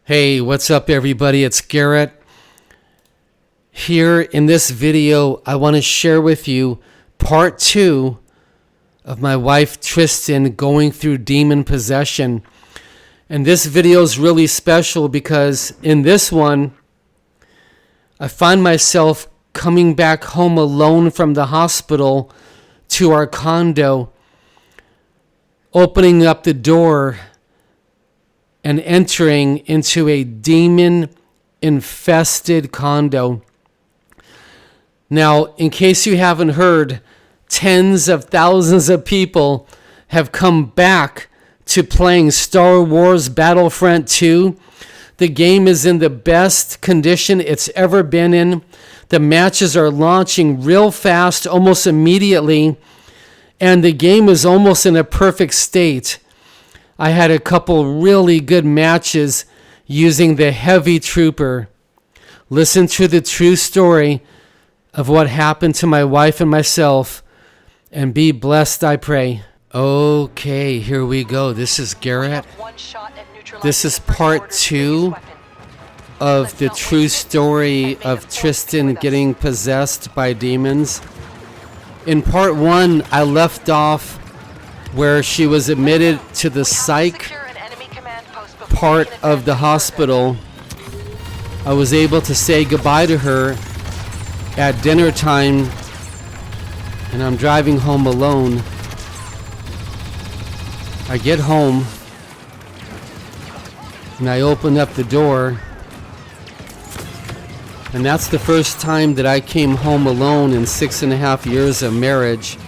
Hey, what's up everybody? It's Garrett. Here in this video, I want to share with you part 2 of my wife Tristan going through demon possession. And this video is really special because in this one, I find myself coming back home alone from the hospital to our condo, opening up the door and entering into a demon-infested condo. Now, in case you haven't heard, tens of thousands of people have come back to playing Star Wars Battlefront 2. The game is in the best condition it's ever been in. The matches are launching real fast, almost immediately, and the game is almost in a perfect state. I had a couple really good matches using the Heavy Trooper. Listen to the true story of what happened to my wife and myself, and be blessed, I pray. Okay, here we go. This is Garrett. This is part 2 of the true story of Tristan getting possessed by demons. In part 1, I left off where she was admitted to the psych part of the hospital. I was able to say goodbye to her at dinner time, and I'm driving home alone. I get home and I open up the door, and that's the first time that I came home alone in 6.5 years of marriage.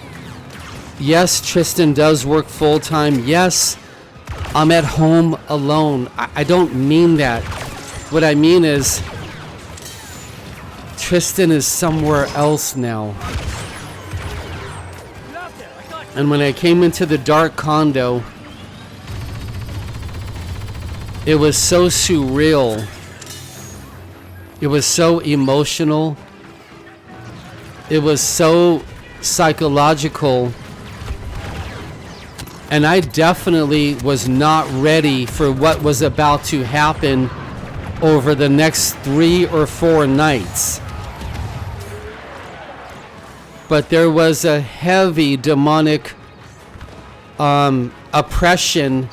Yes, Tristan does work full-time. Yes, I'm at home alone. I don't mean that. What I mean is, Tristan is somewhere else now. And when I came into the dark condo, it was so surreal. It was so emotional. It was so psychological. And I definitely was not ready for what was about to happen over the next 3 or 4 nights. But there was a heavy demonic oppression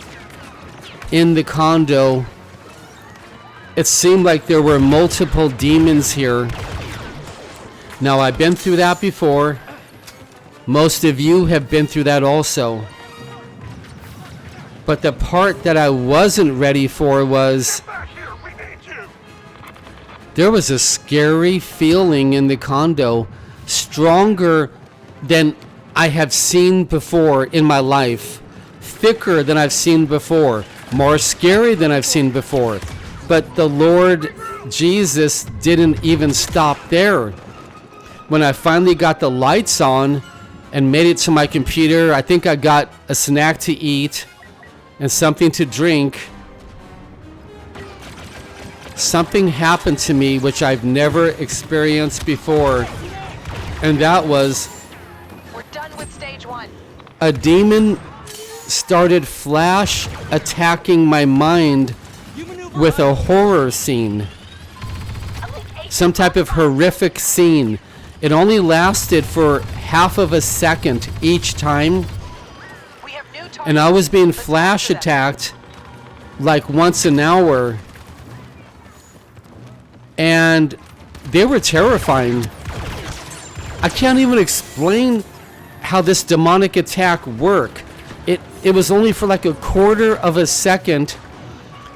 in the condo. It seemed like there were multiple demons here. Now, I've been through that before. Most of you have been through that also. But the part that I wasn't ready for was there was a scary feeling in the condo, stronger than I have seen before in my life, thicker than I've seen before, more scary than I've seen before. But the Lord Jesus didn't even stop there. When I finally got the lights on and made it to my computer, I think I got a snack to eat and something to drink. Something happened to me which I've never experienced before, and that was we're done with stage 1. A demon started flash attacking my mind with a horror scene, some type of horrific scene. It only lasted for half of a second each time. And I was being flash attacked like once an hour. And they were terrifying. I can't even explain how this demonic attack worked. It was only for like a quarter of a second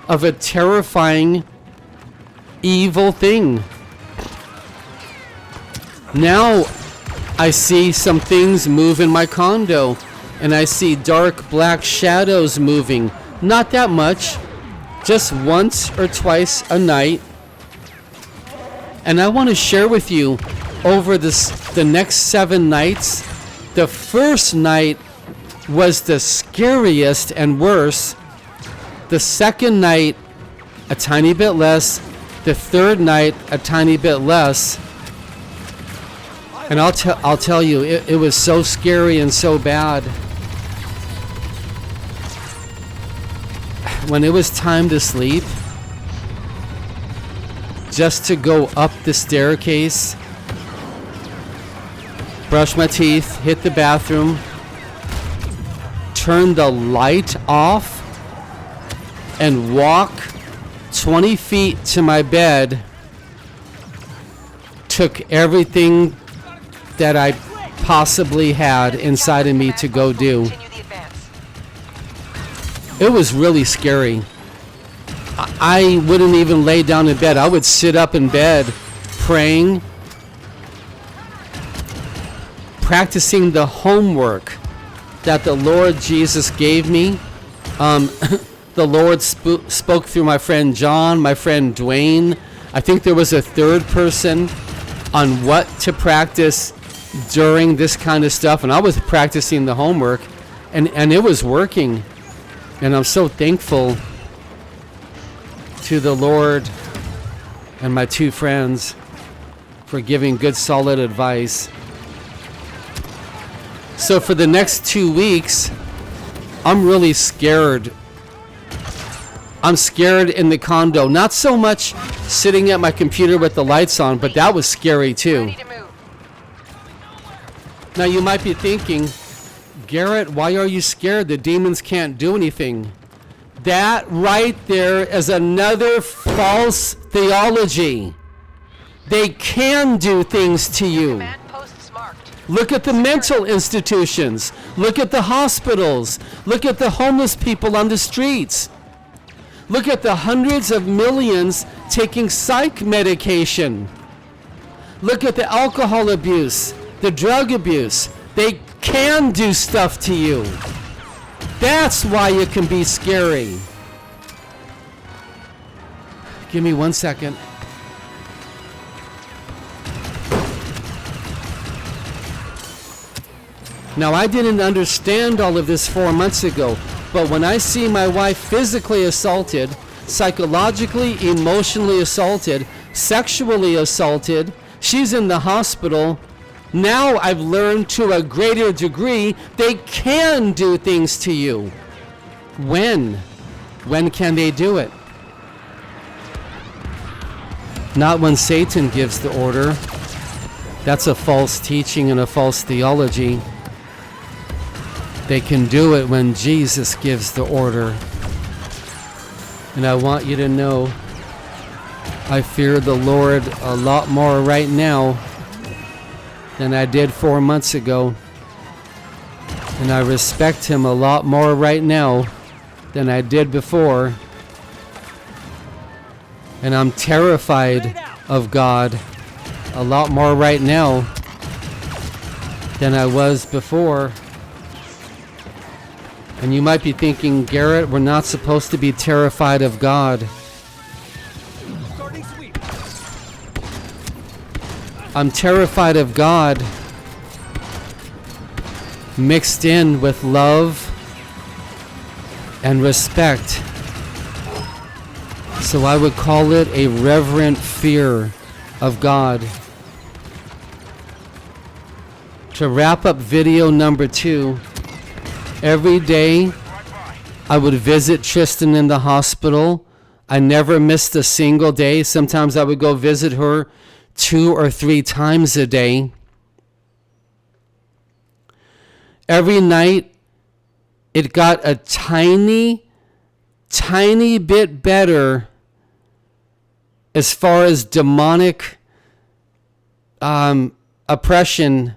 of a terrifying, evil thing. Now I see some things move in my condo. And I see dark black shadows moving. Not that much, just once or twice a night. And I want to share with you over the next 7 nights. The first night was the scariest and worst. The second night, a tiny bit less. The third night, a tiny bit less. And I'll tell you, it was so scary and so bad. When it was time to sleep, just to go up the staircase, brush my teeth, hit the bathroom, turn the light off, and walk 20 feet to my bed took everything that I possibly had inside of me to go do. It was really scary. I wouldn't even lay down in bed. I would sit up in bed praying, practicing the homework that the Lord Jesus gave me. The Lord spoke through my friend John, my friend Dwayne. I think there was a third person on what to practice during this kind of stuff. And I was practicing the homework, and it was working. And I'm so thankful to the Lord and my two friends for giving good, solid advice. So for the next 2 weeks, I'm really scared. I'm scared in the condo. Not so much sitting at my computer with the lights on, but that was scary too. Now you might be thinking, Garrett, why are you scared? The demons can't do anything. That right there is another false theology. They can do things to you. Look at the mental institutions. Look at the hospitals. Look at the homeless people on the streets. Look at the hundreds of millions taking psych medication. Look at the alcohol abuse, the drug abuse. They can do stuff to you. That's why it can be scary. Give me 1 second. Now, I didn't understand all of this 4 months ago, but when I see my wife physically assaulted, psychologically, emotionally assaulted, sexually assaulted, she's in the hospital. Now I've learned to a greater degree they can do things to you. When? When can they do it? Not when Satan gives the order. That's a false teaching and a false theology. They can do it when Jesus gives the order. And I want you to know, I fear the Lord a lot more right now than I did 4 months ago. And I respect him a lot more right now than I did before. And I'm terrified of God a lot more right now than I was before. And you might be thinking, Garrett, we're not supposed to be terrified of God. I'm terrified of God mixed in with love and respect. So I would call it a reverent fear of God. To wrap up video number 2, every day I would visit Tristan in the hospital. I never missed a single day. Sometimes I would go visit her 2 or 3 times a day. Every night it got a tiny bit better as far as demonic oppression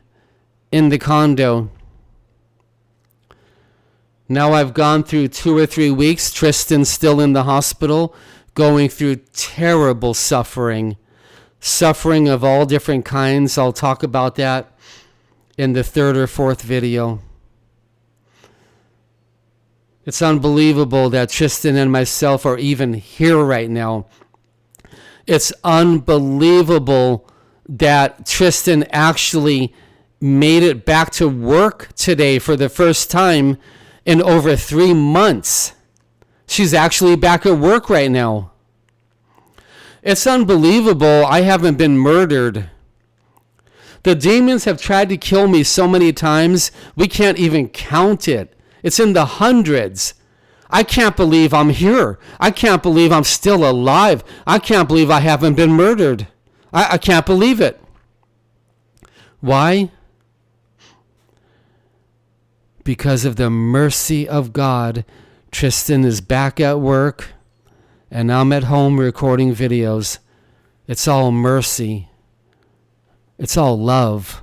in the condo. Now I've gone through 2 or 3 weeks. Tristan's still in the hospital, going through terrible suffering of all different kinds. I'll talk about that in the 3rd or 4th video. It's unbelievable that Tristan and myself are even here right now. It's unbelievable that Tristan actually made it back to work today for the first time in over 3 months. She's actually back at work right now. It's unbelievable I haven't been murdered. The demons have tried to kill me so many times, we can't even count it. It's in the hundreds. I can't believe I'm here. I can't believe I'm still alive. I can't believe I haven't been murdered. I can't believe it. Why? Because of the mercy of God, Tristan is back at work, and I'm at home recording videos. It's all mercy. It's all love.